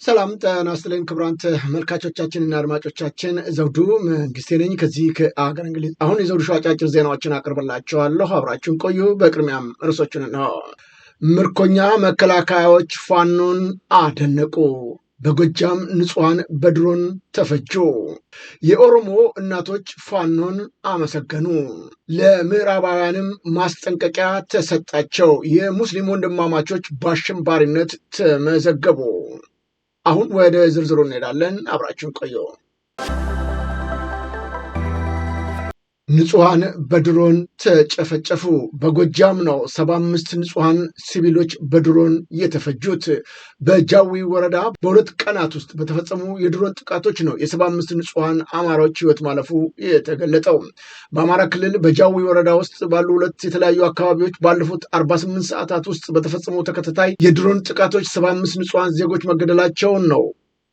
ሰላም ጤና ይስጥልኝ ክቡራን ተመልካቾቻችንና አድማጮቻችን ዘውዱ መንግስቴ ነኝ ከዚህ ከአገር እንግሊዝ። አሁን የዘውዱ ሾው አጫጭር ዜናዎችን አቀርብላችኋለሁ፣ አብራችሁን ቆዩ። በቅድሚያም ርዕሶቹን ነው። ምርኮኛ መከላከያዎች ፋኖን አደነቁ። በጎጃም ንጹሐን በድሮን ተፈጁ። የኦሮሞ እናቶች ፋኖን አመሰገኑ። ለምዕራባውያንም ማስጠንቀቂያ ተሰጣቸው። የሙስሊም ወንድማማቾች በአሸባሪነት ተመዘገቡ። አሁን ወደ ዝርዝሩ እንሄዳለን። አብራችሁን ቆዩ። ንጹሐን በድሮን ተጨፈጨፉ። በጎጃም ነው 75 ንጹሐን ሲቪሎች በድሮን የተፈጁት። በጃዊ ወረዳ በሁለት ቀናት ውስጥ በተፈጸሙ የድሮን ጥቃቶች ነው የ75 ንጹሐን አማራዎች ህይወት ማለፉ የተገለጠው። በአማራ ክልል በጃዊ ወረዳ ውስጥ ባሉ ሁለት የተለያዩ አካባቢዎች ባለፉት 48 ሰዓታት ውስጥ በተፈጸሙ ተከታታይ የድሮን ጥቃቶች 75 ንጹሐን ዜጎች መገደላቸውን ነው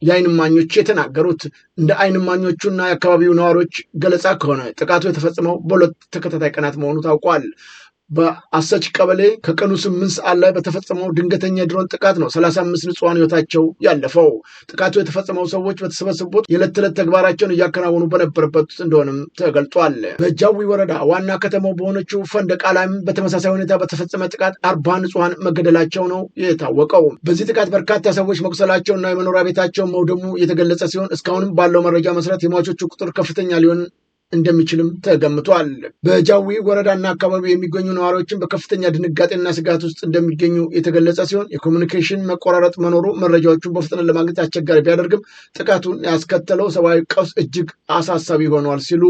የአይን እማኞች የተናገሩት። እንደ አይን እማኞቹና የአካባቢው ነዋሪዎች ገለጻ ከሆነ ጥቃቱ የተፈጸመው በሁለት ተከታታይ ቀናት መሆኑ ታውቋል። በአሰች ቀበሌ ከቀኑ 8 ሰዓት ላይ በተፈጸመው ድንገተኛ የድሮን ጥቃት ነው 35 ንጹሐን ህይወታቸው ያለፈው። ጥቃቱ የተፈጸመው ሰዎች በተሰበሰቡበት የዕለት ተዕለት ተግባራቸውን እያከናወኑ በነበረበት እንደሆነም ተገልጧል። በጃዊ ወረዳ ዋና ከተማው በሆነችው ፈንደቃ ላይም በተመሳሳይ ሁኔታ በተፈጸመ ጥቃት 40 ንጹሐን መገደላቸው ነው የታወቀው። በዚህ ጥቃት በርካታ ሰዎች መቁሰላቸውና የመኖሪያ ቤታቸውን መውደሙ የተገለጸ ሲሆን እስካሁንም ባለው መረጃ መሰረት የሟቾቹ ቁጥር ከፍተኛ ሊሆን እንደሚችልም ተገምቷል። በጃዊ ወረዳና አካባቢ የሚገኙ ነዋሪዎችን በከፍተኛ ድንጋጤና ስጋት ውስጥ እንደሚገኙ የተገለጸ ሲሆን የኮሚኒኬሽን መቆራረጥ መኖሩ መረጃዎቹን በፍጥነት ለማግኘት አስቸጋሪ ቢያደርግም ጥቃቱን ያስከተለው ሰብአዊ ቀውስ እጅግ አሳሳቢ ሆኗል ሲሉ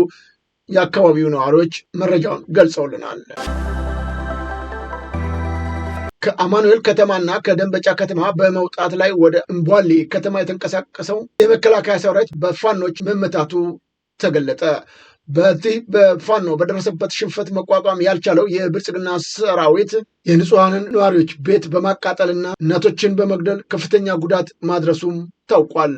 የአካባቢው ነዋሪዎች መረጃውን ገልጸውልናል። ከአማኑኤል ከተማና ከደንበጫ ከተማ በመውጣት ላይ ወደ እምቧሌ ከተማ የተንቀሳቀሰው የመከላከያ ሰራዊት በፋኖች መመታቱ ተገለጠ። በዚህ በፋኖ በደረሰበት ሽንፈት መቋቋም ያልቻለው የብልጽግና ሰራዊት የንጹሐንን ነዋሪዎች ቤት በማቃጠልና እናቶችን በመግደል ከፍተኛ ጉዳት ማድረሱም ታውቋል።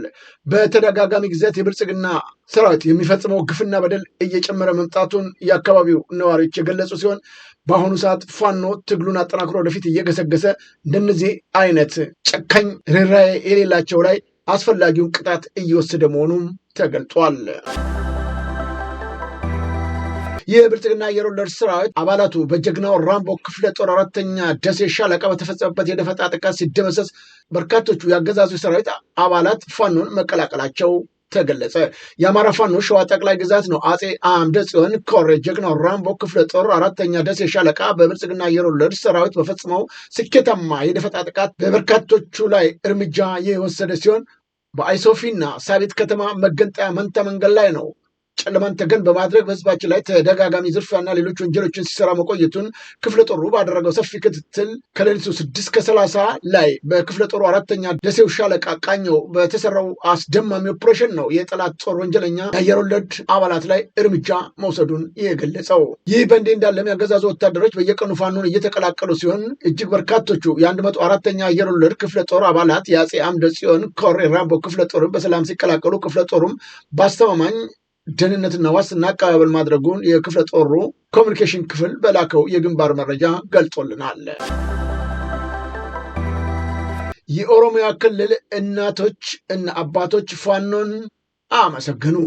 በተደጋጋሚ ጊዜያት የብልጽግና ሰራዊት የሚፈጽመው ግፍና በደል እየጨመረ መምጣቱን የአካባቢው ነዋሪዎች የገለጹ ሲሆን በአሁኑ ሰዓት ፋኖ ትግሉን አጠናክሮ ወደፊት እየገሰገሰ እንደነዚህ አይነት ጨካኝ ርኅራኄ የሌላቸው ላይ አስፈላጊውን ቅጣት እየወሰደ መሆኑም ተገልጧል። የብልጽግና አየር ወለድ ሰራዊት አባላቱ በጀግናው ራምቦ ክፍለ ጦር 4ኛ ደሴ ሻለቃ በተፈጸመበት የደፈጣ ጥቃት ሲደመሰስ በርካቶቹ የአገዛዙ ሰራዊት አባላት ፋኖን መቀላቀላቸው ተገለጸ። የአማራ ፋኖ ሸዋ ጠቅላይ ግዛት ነው አጼ አምደ ጽዮን ኮር ጀግናው ራምቦ ክፍለ ጦር 4ኛ ደሴ ሻለቃ በብልጽግና አየር ወለድ ሰራዊት በፈጸመው ስኬታማ የደፈጣ ጥቃት በበርካቶቹ ላይ እርምጃ የወሰደ ሲሆን በአይሶፊና ሳቢት ከተማ መገንጠያ መንታ መንገድ ላይ ነው ጨለማን ተገን በማድረግ በህዝባችን ላይ ተደጋጋሚ ዝርፊያና ሌሎች ወንጀሎችን ሲሰራ መቆየቱን ክፍለ ጦሩ ባደረገው ሰፊ ክትትል ከሌሊቱ 6:30 ላይ በክፍለ ጦሩ 4ኛ ደሴው ሻለቃ ቃኘው በተሰራው አስደማሚ ኦፕሬሽን ነው የጠላት ጦር ወንጀለኛ የአየር ወለድ አባላት ላይ እርምጃ መውሰዱን የገለጸው። ይህ በእንዲህ እንዳለም ያገዛዙ ወታደሮች በየቀኑ ፋኖን እየተቀላቀሉ ሲሆን እጅግ በርካቶቹ የ104ኛ አየር ወለድ ክፍለ ጦር አባላት የአጼ አምደ ጽዮን ኮር ራምቦ ክፍለ ጦርን በሰላም ሲቀላቀሉ ክፍለ ጦሩም በአስተማማኝ ደህንነትና ዋስትና አቀባበል ማድረጉን የክፍለ ጦሩ ኮሚኒኬሽን ክፍል በላከው የግንባር መረጃ ገልጾልናል። የኦሮሚያ ክልል እናቶች እና አባቶች ፋኖን አመሰገኑ።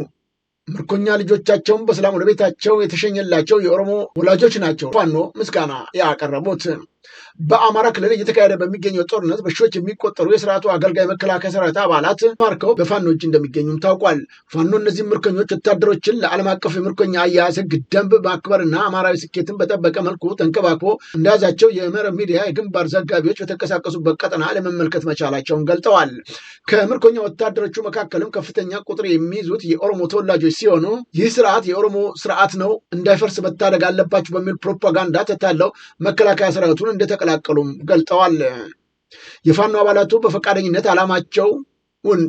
ምርኮኛ ልጆቻቸውን በሰላም ወደ ቤታቸው የተሸኘላቸው የኦሮሞ ወላጆች ናቸው ፋኖ ምስጋና ያቀረቡት። በአማራ ክልል እየተካሄደ በሚገኘው ጦርነት በሺዎች የሚቆጠሩ የስርዓቱ አገልጋይ መከላከያ ሰራዊት አባላት ማርከው በፋኖ እጅ እንደሚገኙም ታውቋል። ፋኖ እነዚህ ምርኮኞች ወታደሮችን ለዓለም አቀፍ የምርኮኛ አያያዝ ሕግ ደንብ ማክበርና አማራዊ ስኬትን በጠበቀ መልኩ ተንከባክቦ እንደያዛቸው የመረብ ሚዲያ የግንባር ዘጋቢዎች በተንቀሳቀሱበት ቀጠና ለመመልከት መቻላቸውን ገልጠዋል። ከምርኮኛ ወታደሮቹ መካከልም ከፍተኛ ቁጥር የሚይዙት የኦሮሞ ተወላጆች ሲሆኑ ይህ ስርዓት የኦሮሞ ስርዓት ነው እንዳይፈርስ መታደግ አለባቸው በሚል ፕሮፓጋንዳ ተታለው መከላከያ ሰራዊቱን እንደተቀላቀሉም ገልጠዋል። የፋኖ አባላቱ በፈቃደኝነት ዓላማቸውን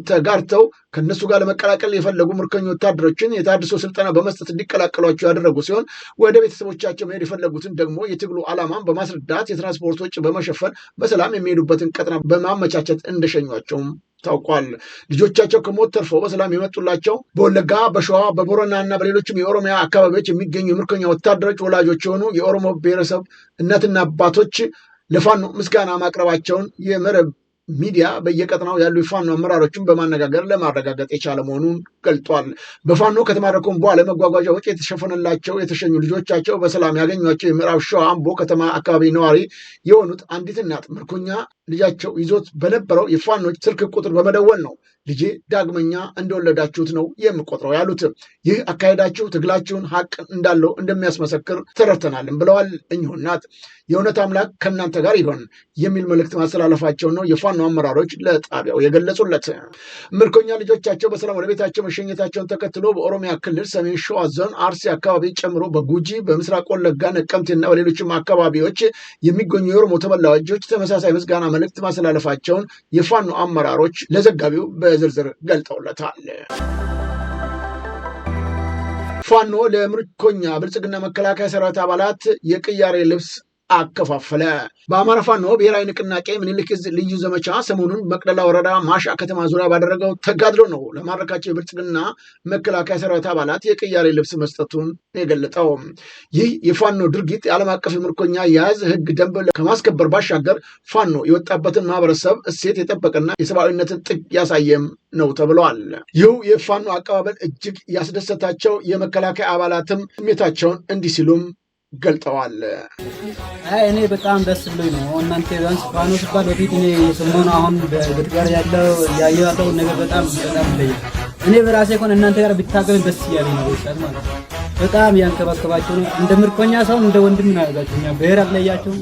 ተጋርተው ከነሱ ጋር ለመቀላቀል የፈለጉ ምርኮኛ ወታደሮችን የታድሶ ስልጠና በመስጠት እንዲቀላቀሏቸው ያደረጉ ሲሆን ወደ ቤተሰቦቻቸው መሄድ የፈለጉትን ደግሞ የትግሉ ዓላማን በማስረዳት የትራንስፖርት ወጪ በመሸፈን በሰላም የሚሄዱበትን ቀጠና በማመቻቸት እንደሸኟቸውም ታውቋል። ልጆቻቸው ከሞት ተርፈው በሰላም የመጡላቸው በወለጋ፣ በሸዋ፣ በቦረና እና በሌሎችም የኦሮሚያ አካባቢዎች የሚገኙ የምርኮኛ ወታደሮች ወላጆች የሆኑ የኦሮሞ ብሔረሰብ እናትና አባቶች ለፋኖ ምስጋና ማቅረባቸውን የመረብ ሚዲያ በየቀጠናው ያሉ የፋኖ አመራሮችን በማነጋገር ለማረጋገጥ የቻለ መሆኑን ገልጧል። በፋኖ ከተማረኩም በኋላ መጓጓዣ ወጪ የተሸፈነላቸው የተሸኙ ልጆቻቸው በሰላም ያገኟቸው የምዕራብ ሸዋ አምቦ ከተማ አካባቢ ነዋሪ የሆኑት አንዲት እናት ምርኮኛ ልጃቸው ይዞት በነበረው የፋኖች ስልክ ቁጥር በመደወል ነው ልጄ ዳግመኛ እንደወለዳችሁት ነው የምቆጥረው ያሉት። ይህ አካሄዳችሁ ትግላችሁን ሀቅ እንዳለው እንደሚያስመሰክር ተረድተናልም ብለዋል። እኚሁ እናት የእውነት አምላክ ከእናንተ ጋር ይሆን የሚል መልእክት ማስተላለፋቸው ነው የፋኖ አመራሮች ለጣቢያው የገለጹለት። ምርኮኛ ልጆቻቸው በሰላም ወደ ቤታቸው መሸኘታቸውን ተከትሎ በኦሮሚያ ክልል ሰሜን ሸዋ ዞን አርሲ አካባቢ ጨምሮ በጉጂ በምስራቅ ወለጋ ነቀምቴና በሌሎችም አካባቢዎች የሚገኙ የኦሮሞ ተወላጆች ተመሳሳይ ምስጋና መልእክት ማስተላለፋቸውን የፋኖ አመራሮች ለዘጋቢው በዝርዝር ገልጠውለታል። ፋኖ ለምርኮኛ ብልጽግና መከላከያ ሰራዊት አባላት የቅያሬ ልብስ አከፋፈለ። በአማራ ፋኖ ብሔራዊ ንቅናቄ ምኒልክ ዕዝ ልዩ ዘመቻ ሰሞኑን መቅደላ ወረዳ ማሻ ከተማ ዙሪያ ባደረገው ተጋድሎ ነው ለማድረካቸው የብልጽግና መከላከያ ሰራዊት አባላት የቅያሬ ልብስ መስጠቱን የገለጠው። ይህ የፋኖ ድርጊት የዓለም አቀፍ ምርኮኛ የያዝ ህግ ደንብ ከማስከበር ባሻገር ፋኖ የወጣበትን ማህበረሰብ እሴት የጠበቀና የሰብአዊነትን ጥግ ያሳየም ነው ተብሏል። ይህ የፋኖ አቀባበል እጅግ ያስደሰታቸው የመከላከያ አባላትም ስሜታቸውን እንዲህ ሲሉም ገልጠዋል። እኔ በጣም ደስ ብሎኝ ነው። እናንተ ቢያንስ ፋኖ ሲባል በፊት እኔ የሰሞኑ አሁን በግድጋር ያለው ያየው ነገር በጣም ይለያል። እኔ በራሴ ኮን እናንተ ጋር ብታገኝ ደስ ያለኝ ነው ማለት ነው። በጣም ያንከባከባችሁ ነው። እንደ ምርኮኛ ሰው እንደ ወንድም ነው ያጋችሁኛ። ብሔር አለያችሁ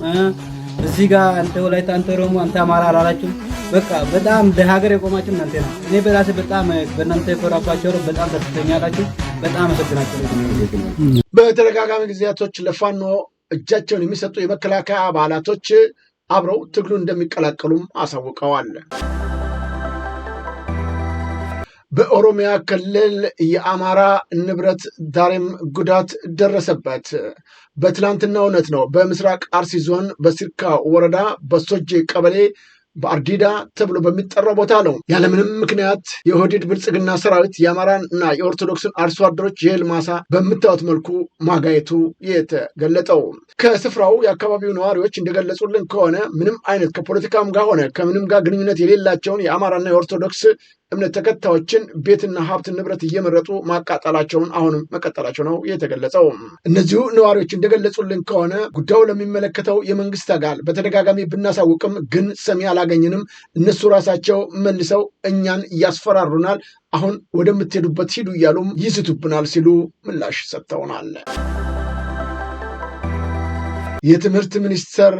እዚህ ጋር አንተ ወላይታ፣ አንተ ኦሮሞ፣ አንተ አማራ አላላችሁ። በቃ በጣም ለሀገር የቆማችሁ እናንተ ነው። እኔ በራሴ በጣም በእናንተ የኮራባችሁ በጣም ደስተኛ ናችሁ። በጣም አመሰግናለሁ። በተደጋጋሚ ጊዜያቶች ለፋኖ እጃቸውን የሚሰጡ የመከላከያ አባላቶች አብረው ትግሉን እንደሚቀላቀሉም አሳውቀዋል። በኦሮሚያ ክልል የአማራ ንብረት ዛሬም ጉዳት ደረሰበት። በትላንትና እውነት ነው። በምስራቅ አርሲ ዞን በሲርካ ወረዳ በሶጄ ቀበሌ በአርዲዳ ተብሎ በሚጠራው ቦታ ነው ያለምንም ምክንያት የኦህዴድ ብልጽግና ሰራዊት የአማራን እና የኦርቶዶክስን አርሶ አደሮች የእህል ማሳ በምታዩት መልኩ ማጋየቱ የተገለጠው። ከስፍራው የአካባቢው ነዋሪዎች እንደገለጹልን ከሆነ ምንም አይነት ከፖለቲካም ጋር ሆነ ከምንም ጋር ግንኙነት የሌላቸውን የአማራና የኦርቶዶክስ እምነት ተከታዮችን ቤትና ሀብት ንብረት እየመረጡ ማቃጠላቸውን አሁንም መቀጠላቸው ነው የተገለጸው። እነዚሁ ነዋሪዎች እንደገለጹልን ከሆነ ጉዳዩ ለሚመለከተው የመንግስት አካል በተደጋጋሚ ብናሳውቅም ግን ሰሚ አላገኝንም። እነሱ ራሳቸው መልሰው እኛን ያስፈራሩናል፣ አሁን ወደምትሄዱበት ሂዱ እያሉም ይዝቱብናል ሲሉ ምላሽ ሰጥተውናል። የትምህርት ሚኒስቴር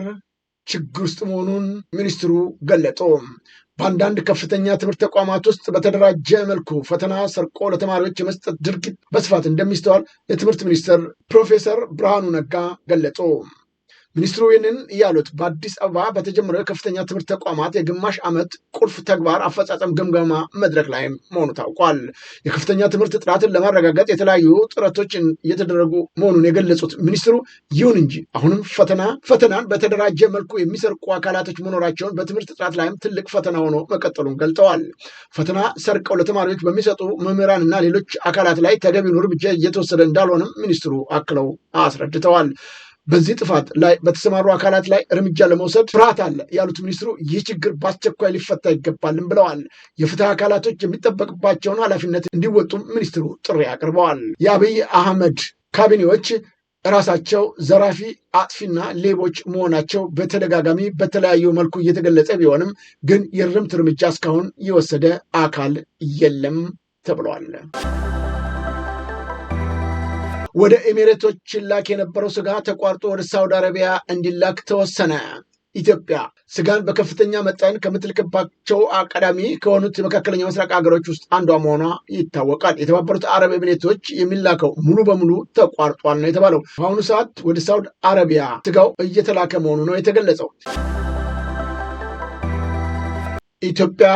ችግር ውስጥ መሆኑን ሚኒስትሩ ገለጡ። በአንዳንድ ከፍተኛ ትምህርት ተቋማት ውስጥ በተደራጀ መልኩ ፈተና ሰርቆ ለተማሪዎች የመስጠት ድርጊት በስፋት እንደሚስተዋል የትምህርት ሚኒስትር ፕሮፌሰር ብርሃኑ ነጋ ገለጹ። ሚኒስትሩ ይህንን ያሉት በአዲስ አበባ በተጀመረው የከፍተኛ ትምህርት ተቋማት የግማሽ ዓመት ቁልፍ ተግባር አፈጻጸም ግምገማ መድረክ ላይ መሆኑ ታውቋል። የከፍተኛ ትምህርት ጥራትን ለማረጋገጥ የተለያዩ ጥረቶች እየተደረጉ መሆኑን የገለጹት ሚኒስትሩ ይሁን እንጂ አሁንም ፈተናን በተደራጀ መልኩ የሚሰርቁ አካላቶች መኖራቸውን በትምህርት ጥራት ላይም ትልቅ ፈተና ሆኖ መቀጠሉን ገልጠዋል። ፈተና ሰርቀው ለተማሪዎች በሚሰጡ መምህራን እና ሌሎች አካላት ላይ ተገቢውን እርምጃ እየተወሰደ እንዳልሆነም ሚኒስትሩ አክለው አስረድተዋል። በዚህ ጥፋት ላይ በተሰማሩ አካላት ላይ እርምጃ ለመውሰድ ፍርሃት አለ ያሉት ሚኒስትሩ ይህ ችግር በአስቸኳይ ሊፈታ ይገባልም ብለዋል። የፍትህ አካላቶች የሚጠበቅባቸውን ኃላፊነት እንዲወጡም ሚኒስትሩ ጥሪ አቅርበዋል። የአብይ አህመድ ካቢኔዎች ራሳቸው ዘራፊ፣ አጥፊና ሌቦች መሆናቸው በተደጋጋሚ በተለያዩ መልኩ እየተገለጸ ቢሆንም ግን የእርምት እርምጃ እስካሁን የወሰደ አካል የለም ተብሏል። ወደ ኤሚሬቶች ላክ የነበረው ስጋ ተቋርጦ ወደ ሳውዲ አረቢያ እንዲላክ ተወሰነ። ኢትዮጵያ ስጋን በከፍተኛ መጠን ከምትልክባቸው ቀዳሚ ከሆኑት የመካከለኛ ምስራቅ ሀገሮች ውስጥ አንዷ መሆኗ ይታወቃል። የተባበሩት አረብ ኤሚሬቶች የሚላከው ሙሉ በሙሉ ተቋርጧል ነው የተባለው። በአሁኑ ሰዓት ወደ ሳውዲ አረቢያ ስጋው እየተላከ መሆኑ ነው የተገለጸው። ኢትዮጵያ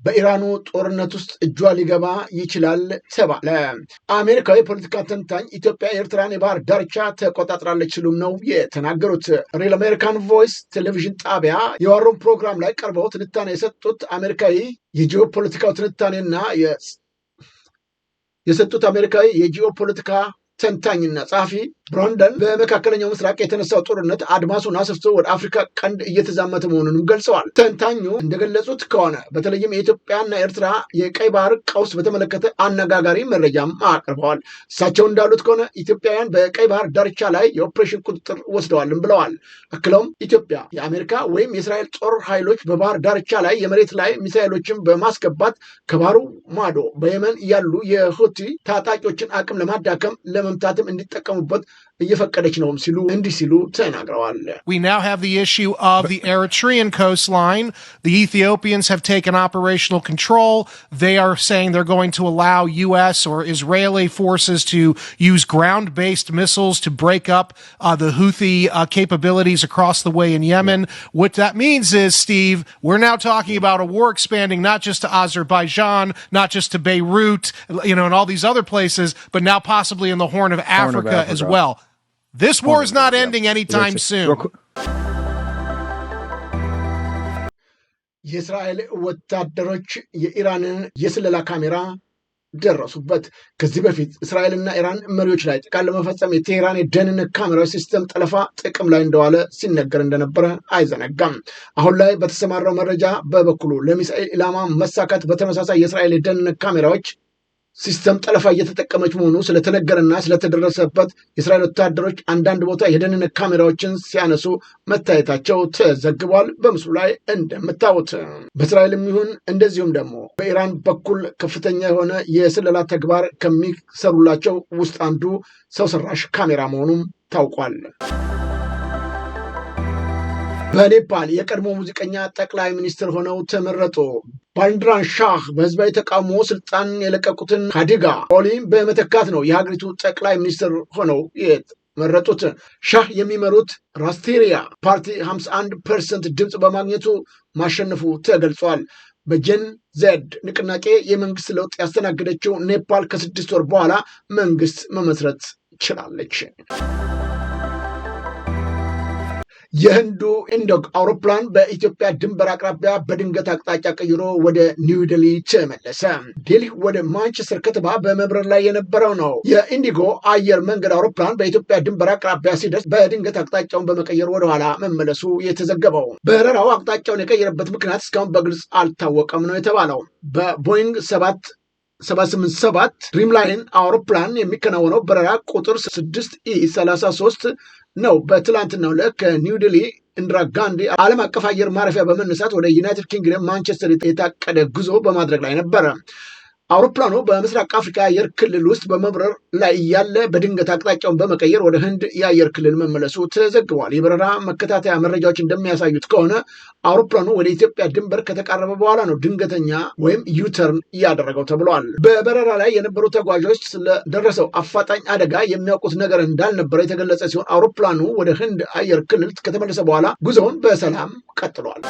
በኢራኑ ጦርነት ውስጥ እጇ ሊገባ ይችላል ተባለ። አሜሪካዊ የፖለቲካ ተንታኝ ኢትዮጵያ የኤርትራን የባህር ዳርቻ ተቆጣጥራለች ሲሉም ነው የተናገሩት። ሪል አሜሪካን ቮይስ ቴሌቪዥን ጣቢያ የዋሩን ፕሮግራም ላይ ቀርበው ትንታኔ የሰጡት አሜሪካዊ የጂኦፖለቲካው ትንታኔና የሰጡት አሜሪካዊ የጂኦፖለቲካ ተንታኝና ጸሐፊ ብራንደን በመካከለኛው ምስራቅ የተነሳው ጦርነት አድማሱን አስፍቶ ወደ አፍሪካ ቀንድ እየተዛመተ መሆኑንም ገልጸዋል። ተንታኙ እንደገለጹት ከሆነ በተለይም የኢትዮጵያና ኤርትራ የቀይ ባህር ቀውስ በተመለከተ አነጋጋሪ መረጃም አቅርበዋል። እሳቸው እንዳሉት ከሆነ ኢትዮጵያውያን በቀይ ባህር ዳርቻ ላይ የኦፕሬሽን ቁጥጥር ወስደዋልም ብለዋል። አክለውም ኢትዮጵያ የአሜሪካ ወይም የእስራኤል ጦር ኃይሎች በባህር ዳርቻ ላይ የመሬት ላይ ሚሳኤሎችን በማስገባት ከባህሩ ማዶ በየመን ያሉ የሁቲ ታጣቂዎችን አቅም ለማዳከም ለመምታትም እንዲጠቀሙበት እየፈቀደች ነው ሲሉ እንዲህ ሲሉ ተናግረዋል። We now have the issue of the Eritrean coastline. The Ethiopians have taken operational control. They are saying they're going to allow US or Israeli forces to use ground-based missiles to break up the Houthi capabilities across the way in Yemen. What that means is, Steve, we're now talking about a war expanding not just to Azerbaijan, not just to Beirut, and all these other places, but now possibly in the Horn of Africa as well. This war is not ending anytime soon. የእስራኤል ወታደሮች የኢራንን የስለላ ካሜራ ደረሱበት። ከዚህ በፊት እስራኤልና ኢራን መሪዎች ላይ ጥቃት ለመፈጸም የቴህራን የደህንነት ካሜራ ሲስተም ጠለፋ ጥቅም ላይ እንደዋለ ሲነገር እንደነበረ አይዘነጋም። አሁን ላይ በተሰማራው መረጃ በበኩሉ ለሚሳኤል ኢላማ መሳካት በተመሳሳይ የእስራኤል የደህንነት ካሜራዎች ሲስተም ጠለፋ እየተጠቀመች መሆኑ ስለተነገረና ስለተደረሰበት የእስራኤል ወታደሮች አንዳንድ ቦታ የደህንነት ካሜራዎችን ሲያነሱ መታየታቸው ተዘግቧል። በምስሉ ላይ እንደምታዩት በእስራኤልም ይሁን እንደዚሁም ደግሞ በኢራን በኩል ከፍተኛ የሆነ የስለላ ተግባር ከሚሰሩላቸው ውስጥ አንዱ ሰው ሰራሽ ካሜራ መሆኑም ታውቋል። በኔፓል የቀድሞ ሙዚቀኛ ጠቅላይ ሚኒስትር ሆነው ተመረጡ። ባንድራን ሻህ በህዝባዊ ተቃውሞ ስልጣን የለቀቁትን ካዲጋ ኦሊ በመተካት ነው የሀገሪቱ ጠቅላይ ሚኒስትር ሆነው የተመረጡት። ሻህ የሚመሩት ራስቴሪያ ፓርቲ 51% ድምፅ በማግኘቱ ማሸነፉ ተገልጿል። በጀን ዘድ ንቅናቄ የመንግስት ለውጥ ያስተናገደችው ኔፓል ከ6 ወር በኋላ መንግስት መመስረት ችላለች። የህንዱ ኢንዶግ አውሮፕላን በኢትዮጵያ ድንበር አቅራቢያ በድንገት አቅጣጫ ቀይሮ ወደ ኒው ዴሊ ተመለሰ። ዴሊ ወደ ማንቸስተር ከተማ በመብረር ላይ የነበረው ነው የኢንዲጎ አየር መንገድ አውሮፕላን በኢትዮጵያ ድንበር አቅራቢያ ሲደርስ በድንገት አቅጣጫውን በመቀየር ወደኋላ መመለሱ የተዘገበው። በረራው አቅጣጫውን የቀየረበት ምክንያት እስካሁን በግልጽ አልታወቀም ነው የተባለው። በቦይንግ 787 ድሪምላይን አውሮፕላን የሚከናወነው በረራ ቁጥር 6E33 ነው። በትላንትናው ዕለት ከኒው ዴሊ ኢንዲራ ጋንዲ ዓለም አቀፍ አየር ማረፊያ በመነሳት ወደ ዩናይትድ ኪንግደም ማንቸስተር የታቀደ ጉዞ በማድረግ ላይ ነበረ። አውሮፕላኑ በምስራቅ አፍሪካ አየር ክልል ውስጥ በመብረር ላይ እያለ በድንገት አቅጣጫውን በመቀየር ወደ ህንድ የአየር ክልል መመለሱ ተዘግቧል። የበረራ መከታተያ መረጃዎች እንደሚያሳዩት ከሆነ አውሮፕላኑ ወደ ኢትዮጵያ ድንበር ከተቃረበ በኋላ ነው ድንገተኛ ወይም ዩተርን እያደረገው ተብሏል። በበረራ ላይ የነበሩ ተጓዦች ስለደረሰው አፋጣኝ አደጋ የሚያውቁት ነገር እንዳልነበረ የተገለጸ ሲሆን አውሮፕላኑ ወደ ህንድ አየር ክልል ከተመለሰ በኋላ ጉዞውን በሰላም ቀጥሏል።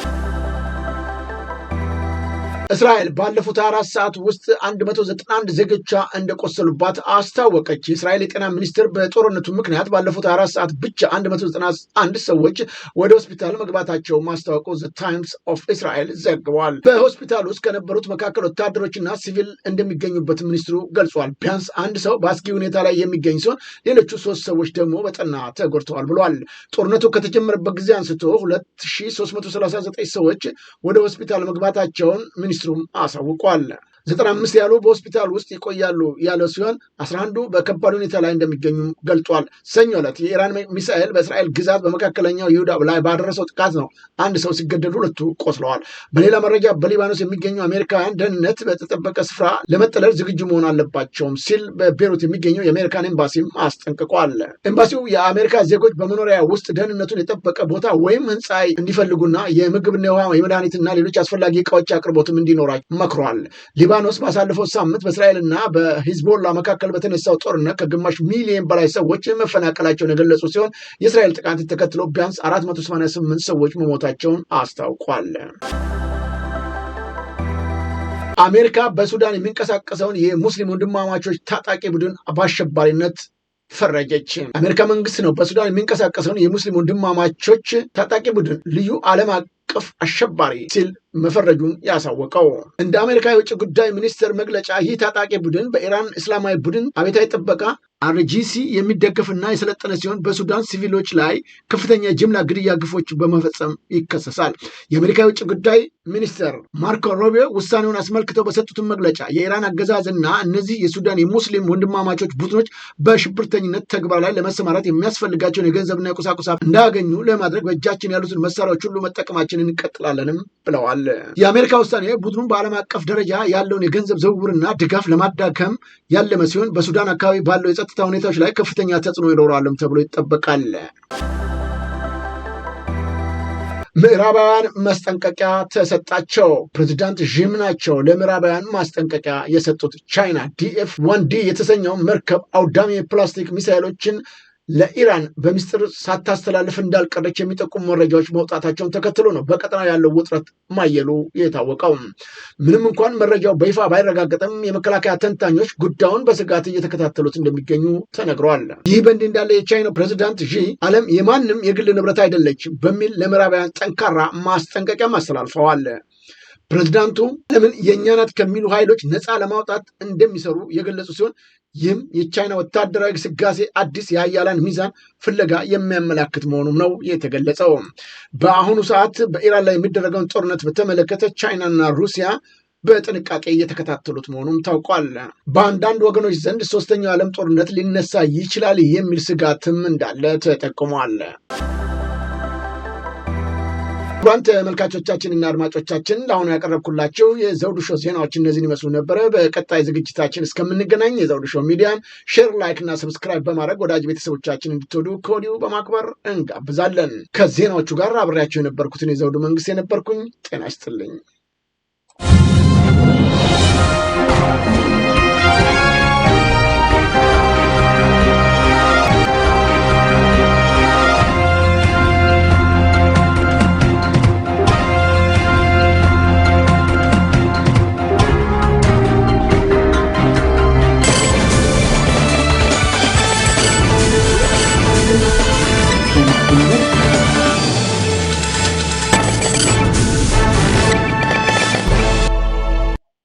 እስራኤል ባለፉት 4 ሰዓት ውስጥ 191 ዜጎቿ እንደቆሰሉባት አስታወቀች። የእስራኤል የጤና ሚኒስትር በጦርነቱ ምክንያት ባለፉት 4 ሰዓት ብቻ 191 ሰዎች ወደ ሆስፒታል መግባታቸው ማስታወቁ ዘ ታይምስ ኦፍ እስራኤል ዘግቧል። በሆስፒታል ውስጥ ከነበሩት መካከል ወታደሮችና ሲቪል እንደሚገኙበት ሚኒስትሩ ገልጿል። ቢያንስ አንድ ሰው በአስጊ ሁኔታ ላይ የሚገኝ ሲሆን ሌሎቹ 3 ሰዎች ደግሞ በጠና ተጎድተዋል ብሏል። ጦርነቱ ከተጀመረበት ጊዜ አንስቶ 2339 ሰዎች ወደ ሆስፒታል መግባታቸውን ሚኒስትሩም አሳውቋል። 95 ያሉ በሆስፒታል ውስጥ ይቆያሉ ያለ ሲሆን 11ዱ በከባድ ሁኔታ ላይ እንደሚገኙ ገልጿል። ሰኞ ዕለት የኢራን ሚሳኤል በእስራኤል ግዛት በመካከለኛው ይሁዳ ላይ ባደረሰው ጥቃት ነው አንድ ሰው ሲገደሉ 2 ቆስለዋል። በሌላ መረጃ በሊባኖስ የሚገኙ አሜሪካውያን ደህንነት በተጠበቀ ስፍራ ለመጠለል ዝግጁ መሆን አለባቸውም ሲል በቤሩት የሚገኘው የአሜሪካን ኤምባሲም አስጠንቅቋል። ኤምባሲው የአሜሪካ ዜጎች በመኖሪያ ውስጥ ደህንነቱን የጠበቀ ቦታ ወይም ህንፃ እንዲፈልጉና የምግብና የውሃ የመድኃኒትና ሌሎች አስፈላጊ እቃዎች አቅርቦትም እንዲኖራቸው መክሯል። ሊባኖስ ባሳለፈው ሳምንት በእስራኤልና በሂዝቦላ መካከል በተነሳው ጦርነት ከግማሽ ሚሊዮን በላይ ሰዎች መፈናቀላቸውን የገለጹ ሲሆን የእስራኤል ጥቃት ተከትሎ ቢያንስ 488 ሰዎች መሞታቸውን አስታውቋል። አሜሪካ በሱዳን የሚንቀሳቀሰውን የሙስሊም ወንድማማቾች ታጣቂ ቡድን በአሸባሪነት ፈረጀች። አሜሪካ መንግስት ነው በሱዳን የሚንቀሳቀሰውን የሙስሊም ወንድማማቾች ታጣቂ ቡድን ልዩ ዓለም አቀፍ አሸባሪ ሲል መፈረጁን ያሳወቀው። እንደ አሜሪካ የውጭ ጉዳይ ሚኒስቴር መግለጫ ይህ ታጣቂ ቡድን በኢራን እስላማዊ ቡድን አብዮታዊ ጥበቃ RGC የሚደገፍና የሰለጠነ ሲሆን በሱዳን ሲቪሎች ላይ ከፍተኛ ጅምላ ግድያ ግፎች በመፈጸም ይከሰሳል። የአሜሪካ የውጭ ጉዳይ ሚኒስትር ማርኮ ሩቢዮ ውሳኔውን አስመልክተው በሰጡት መግለጫ የኢራን አገዛዝና እነዚህ የሱዳን የሙስሊም ወንድማማቾች ቡድኖች በሽብርተኝነት ተግባር ላይ ለመሰማራት የሚያስፈልጋቸውን የገንዘብና የቁሳቁስ እንዳያገኙ ለማድረግ በእጃችን ያሉትን መሳሪያዎች ሁሉ መጠቀማችንን እንቀጥላለንም ብለዋል። የአሜሪካ ውሳኔ ቡድኑን በዓለም አቀፍ ደረጃ ያለውን የገንዘብ ዝውውርና ድጋፍ ለማዳከም ያለመ ሲሆን በሱዳን አካባቢ ባለው የጸጥታ ሁኔታዎች ላይ ከፍተኛ ተጽዕኖ ይኖረዋልም ተብሎ ይጠበቃል። ምዕራባውያን ማስጠንቀቂያ ተሰጣቸው። ፕሬዚዳንት ዢም ናቸው ለምዕራባውያን ማስጠንቀቂያ የሰጡት። ቻይና DF-1D የተሰኘው መርከብ አውዳሚ የፕላስቲክ ሚሳይሎችን ለኢራን በሚስጥር ሳታስተላልፍ እንዳልቀረች የሚጠቁሙ መረጃዎች መውጣታቸውን ተከትሎ ነው በቀጠናው ያለው ውጥረት ማየሉ የታወቀው። ምንም እንኳን መረጃው በይፋ ባይረጋገጥም የመከላከያ ተንታኞች ጉዳዩን በስጋት እየተከታተሉት እንደሚገኙ ተነግሯል። ይህ በእንዲህ እንዳለ የቻይናው ፕሬዚዳንት ዢ ዓለም የማንም የግል ንብረት አይደለች በሚል ለምዕራባውያን ጠንካራ ማስጠንቀቂያ አስተላልፈዋል። ፕሬዚዳንቱ ዓለምን የእኛ ናት ከሚሉ ኃይሎች ነፃ ለማውጣት እንደሚሰሩ የገለጹ ሲሆን ይህም የቻይና ወታደራዊ ግስጋሴ አዲስ የሀያላን ሚዛን ፍለጋ የሚያመላክት መሆኑም ነው የተገለጸው። በአሁኑ ሰዓት በኢራን ላይ የሚደረገውን ጦርነት በተመለከተ ቻይናና ሩሲያ በጥንቃቄ እየተከታተሉት መሆኑም ታውቋል። በአንዳንድ ወገኖች ዘንድ ሶስተኛው የዓለም ጦርነት ሊነሳ ይችላል የሚል ስጋትም እንዳለ ተጠቁሟል። ጓንት ተመልካቾቻችንና አድማጮቻችን ለአሁኑ ያቀረብኩላችሁ የዘውዱ ሾው ዜናዎች እነዚህን ይመስሉ ነበረ። በቀጣይ ዝግጅታችን እስከምንገናኝ የዘውዱ ሾው ሚዲያን ሼር፣ ላይክ እና ሰብስክራይብ በማድረግ ወዳጅ ቤተሰቦቻችን እንድትወዱ ከወዲሁ በማክበር እንጋብዛለን። ከዜናዎቹ ጋር አብሬያቸው የነበርኩትን የዘውዱ መንግስት የነበርኩኝ። ጤና ይስጥልኝ።